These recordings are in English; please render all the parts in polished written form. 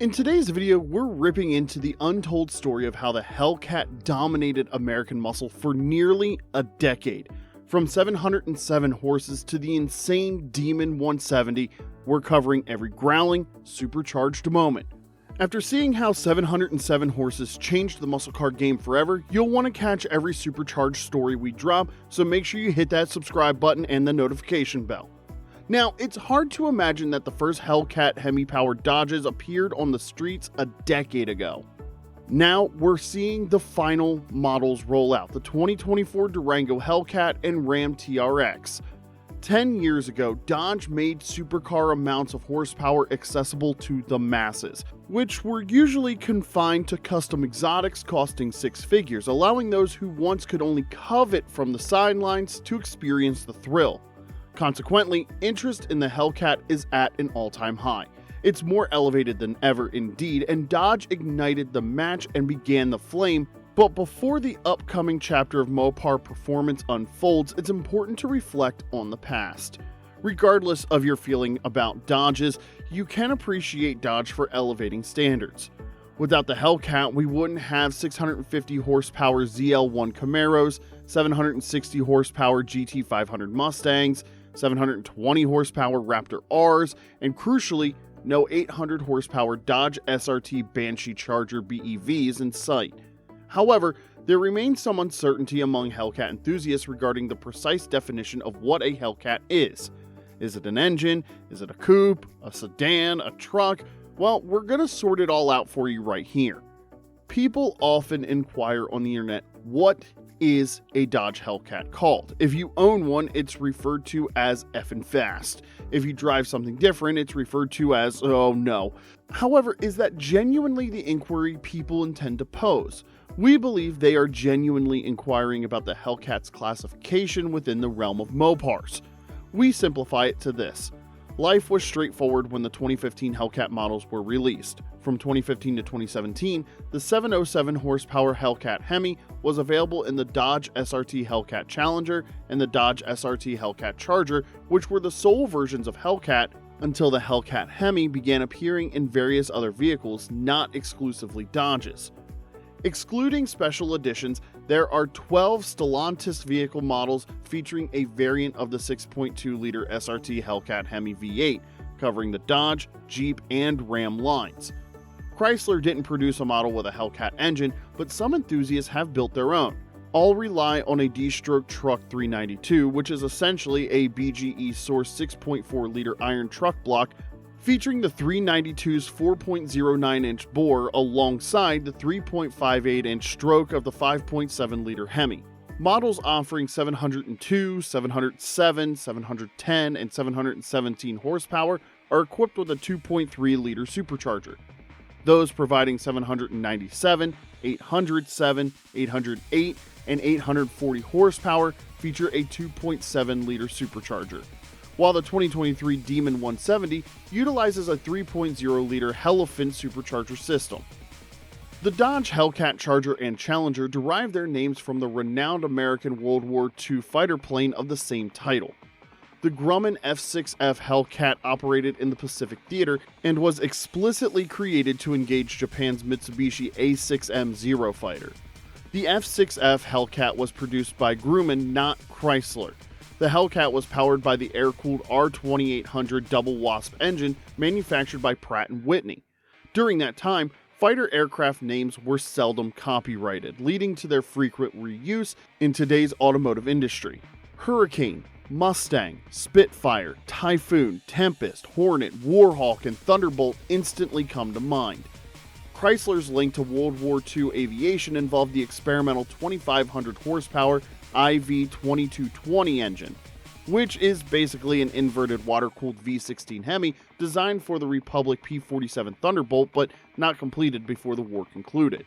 In today's video, we're ripping into the untold story of how the Hellcat dominated American muscle for nearly a decade. From 707 horses to the insane Demon 170, we're covering every growling, supercharged moment. After seeing how 707 horses changed the muscle car game forever, you'll want to catch every supercharged story we drop, so make sure you hit that subscribe button and the notification bell. Now, it's hard to imagine that the first Hellcat Hemi-powered Dodges appeared on the streets a decade ago. Now, we're seeing the final models roll out, the 2024 Durango Hellcat and Ram TRX. 10 years ago, Dodge made supercar amounts of horsepower accessible to the masses, which were usually confined to custom exotics costing six figures, allowing those who once could only covet from the sidelines to experience the thrill. Consequently, interest in the Hellcat is at an all-time high. It's more elevated than ever indeed, and Dodge ignited the match and began the flame. But before the upcoming chapter of Mopar performance unfolds, it's important to reflect on the past. Regardless of your feeling about Dodges, you can appreciate Dodge for elevating standards. Without the Hellcat, we wouldn't have 650 horsepower ZL1 Camaros, 760 horsepower GT500 Mustangs, 720 horsepower Raptor Rs, and crucially, no 800 horsepower Dodge SRT Banshee Charger BEVs in sight. However, there remains some uncertainty among Hellcat enthusiasts regarding the precise definition of what a Hellcat is. Is it an engine? Is it a coupe? A sedan? A truck? Well, we're going to sort it all out for you right here. People often inquire on the internet, what is a Dodge Hellcat called? If you own one, it's referred to as effing fast. If you drive something different, it's referred to as, oh no. However, is that genuinely the inquiry people intend to pose? We believe they are genuinely inquiring about the Hellcat's classification within the realm of Mopars. We simplify it to this. Life was straightforward when the 2015 Hellcat models were released. From 2015 to 2017, the 707 horsepower Hellcat Hemi was available in the Dodge SRT Hellcat Challenger and the Dodge SRT Hellcat Charger, which were the sole versions of Hellcat until the Hellcat Hemi began appearing in various other vehicles, not exclusively Dodges. Excluding special editions, there are 12 Stellantis vehicle models featuring a variant of the 6.2-liter SRT Hellcat Hemi V8, covering the Dodge, Jeep, and Ram lines. Chrysler didn't produce a model with a Hellcat engine, but some enthusiasts have built their own. All rely on a D-stroke truck 392, which is essentially a BGE source 6.4-liter iron truck block featuring the 392's 4.09-inch bore alongside the 3.58-inch stroke of the 5.7-liter Hemi. Models offering 702, 707, 710, and 717 horsepower are equipped with a 2.3-liter supercharger. Those providing 797, 807, 808, and 840 horsepower feature a 2.7-liter supercharger, while the 2023 Demon 170 utilizes a 3.0-liter Elephant supercharger system. The Dodge Hellcat Charger and Challenger derive their names from the renowned American World War II fighter plane of the same title. The Grumman F6F Hellcat operated in the Pacific Theater and was explicitly created to engage Japan's Mitsubishi A6M Zero fighter. The F6F Hellcat was produced by Grumman, not Chrysler. The Hellcat was powered by the air-cooled R2800 Double Wasp engine manufactured by Pratt & Whitney. During that time, fighter aircraft names were seldom copyrighted, leading to their frequent reuse in today's automotive industry. Hurricane, Mustang, Spitfire, Typhoon, Tempest, Hornet, Warhawk, and Thunderbolt instantly come to mind. Chrysler's link to World War II aviation involved the experimental 2,500 horsepower IV-2220 engine, which is basically an inverted water-cooled V16 Hemi designed for the Republic P-47 Thunderbolt but not completed before the war concluded.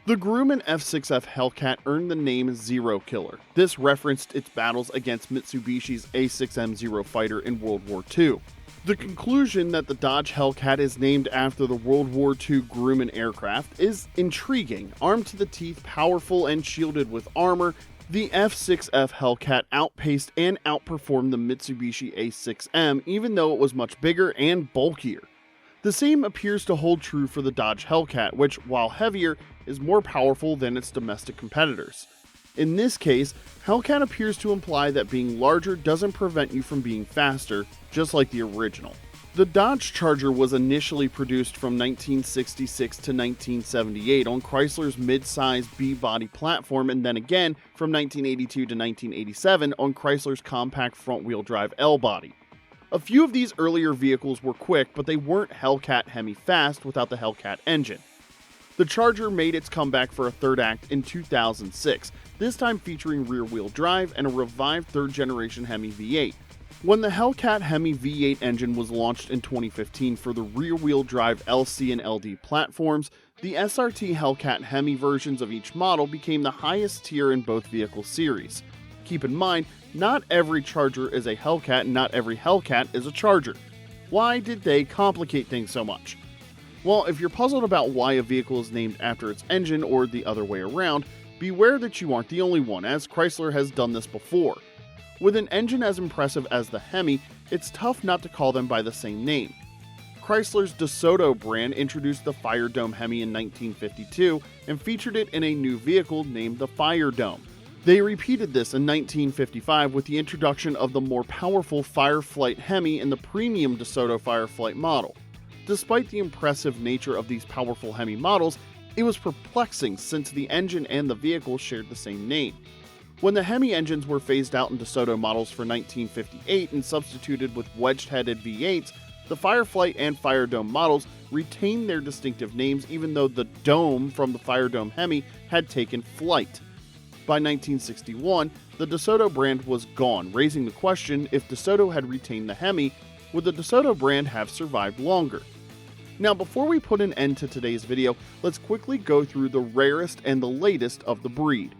The Grumman F6F Hellcat earned the name Zero Killer. This referenced its battles against Mitsubishi's A6M Zero fighter in World War II. The conclusion that the Dodge Hellcat is named after the World War II Grumman aircraft is intriguing. Armed to the teeth, powerful, and shielded with armor, the F6F Hellcat outpaced and outperformed the Mitsubishi A6M even though it was much bigger and bulkier. The The same appears to hold true for the Dodge Hellcat, which, while heavier, is more powerful than its domestic competitors. In this case, Hellcat appears to imply that being larger doesn't prevent you from being faster, just like the original. The Dodge Charger was initially produced from 1966 to 1978 on Chrysler's mid-size B-body platform, and then again from 1982 to 1987 on Chrysler's compact front-wheel drive L-body. A few of these earlier vehicles were quick, but they weren't Hellcat Hemi fast without the Hellcat engine. The Charger made its comeback for a third act in 2006, this time featuring rear-wheel drive and a revived third-generation Hemi V8. When the Hellcat Hemi V8 engine was launched in 2015 for the rear-wheel drive LC and LD platforms, the SRT Hellcat Hemi versions of each model became the highest tier in both vehicle series. Keep in mind, not every Charger is a Hellcat and not every Hellcat is a Charger. Why did they complicate things so much? Well, if you're puzzled about why a vehicle is named after its engine or the other way around, beware that you aren't the only one, as Chrysler has done this before. With an engine as impressive as the Hemi, it's tough not to call them by the same name. Chrysler's DeSoto brand introduced the Fire Dome Hemi in 1952 and featured it in a new vehicle named the Fire Dome. They repeated this in 1955 with the introduction of the more powerful Fireflight Hemi in the premium DeSoto Fireflight model. Despite the impressive nature of these powerful Hemi models, it was perplexing since the engine and the vehicle shared the same name. When the Hemi engines were phased out in DeSoto models for 1958 and substituted with wedged-headed V8s, the Fireflight and Fire Dome models retained their distinctive names even though the dome from the Fire Dome Hemi had taken flight. By 1961, the DeSoto brand was gone, raising the question if DeSoto had retained the Hemi, would the DeSoto brand have survived longer? Now, before we put an end to today's video, let's quickly go through the rarest and the latest of the breed.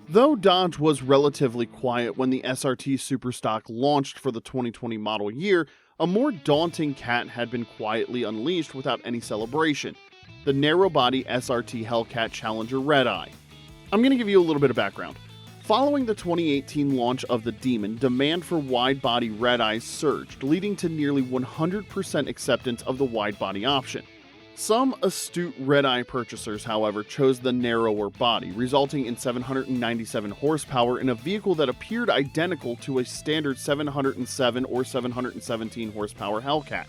Though Dodge was relatively quiet when the SRT Superstock launched for the 2020 model year, a more daunting cat had been quietly unleashed without any celebration: the narrow-body SRT Hellcat Challenger Red Eye. I'm going to give you a little bit of background. Following the 2018 launch of the Demon, demand for wide-body Red Eyes surged, leading to nearly 100% acceptance of the wide-body option. Some astute Red Eye purchasers, however, chose the narrower body, resulting in 797 horsepower in a vehicle that appeared identical to a standard 707 or 717 horsepower Hellcat.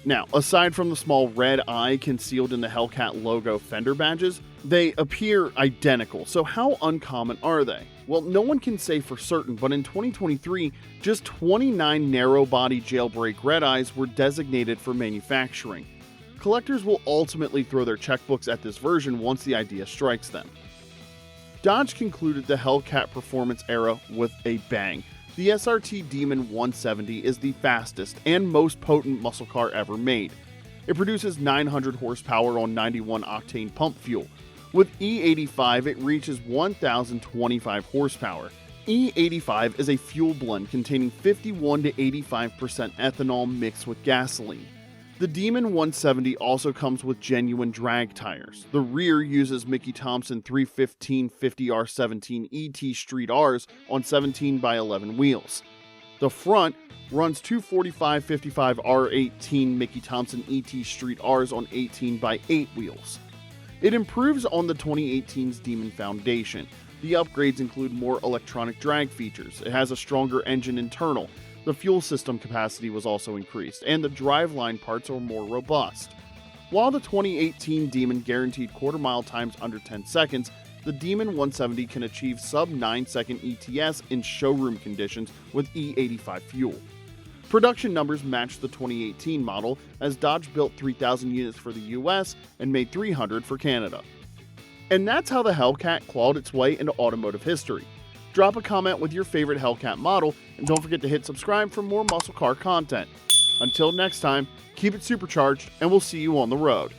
Now, aside from the small red eye concealed in the Hellcat logo fender badges, they appear identical, so how uncommon are they? Well, no one can say for certain, but in 2023, just 29 narrow-body jailbreak Red Eyes were designated for manufacturing. Collectors will ultimately throw their checkbooks at this version once the idea strikes them. Dodge concluded the Hellcat performance era with a bang. The SRT Demon 170 is the fastest and most potent muscle car ever made. It produces 900 horsepower on 91 octane pump fuel. With E85, it reaches 1,025 horsepower. E85 is a fuel blend containing 51 to 85% ethanol mixed with gasoline. The Demon 170 also comes with genuine drag tires. The rear uses Mickey Thompson 315 50R17 ET Street Rs on 17 by 11 wheels. The front runs 245 55 R18 Mickey Thompson ET Street Rs on 18 by 8 wheels. It improves on the 2018's Demon foundation. The upgrades include more electronic drag features. It has a stronger engine internal. The fuel system capacity was also increased, and the driveline parts are more robust. While the 2018 Demon guaranteed quarter-mile times under 10 seconds, the Demon 170 can achieve sub-9-second ETS in showroom conditions with E85 fuel. Production numbers matched the 2018 model, as Dodge built 3,000 units for the US and made 300 for Canada. And that's how the Hellcat clawed its way into automotive history. Drop a comment with your favorite Hellcat model, and don't forget to hit subscribe for more muscle car content. Until next time, keep it supercharged, and we'll see you on the road.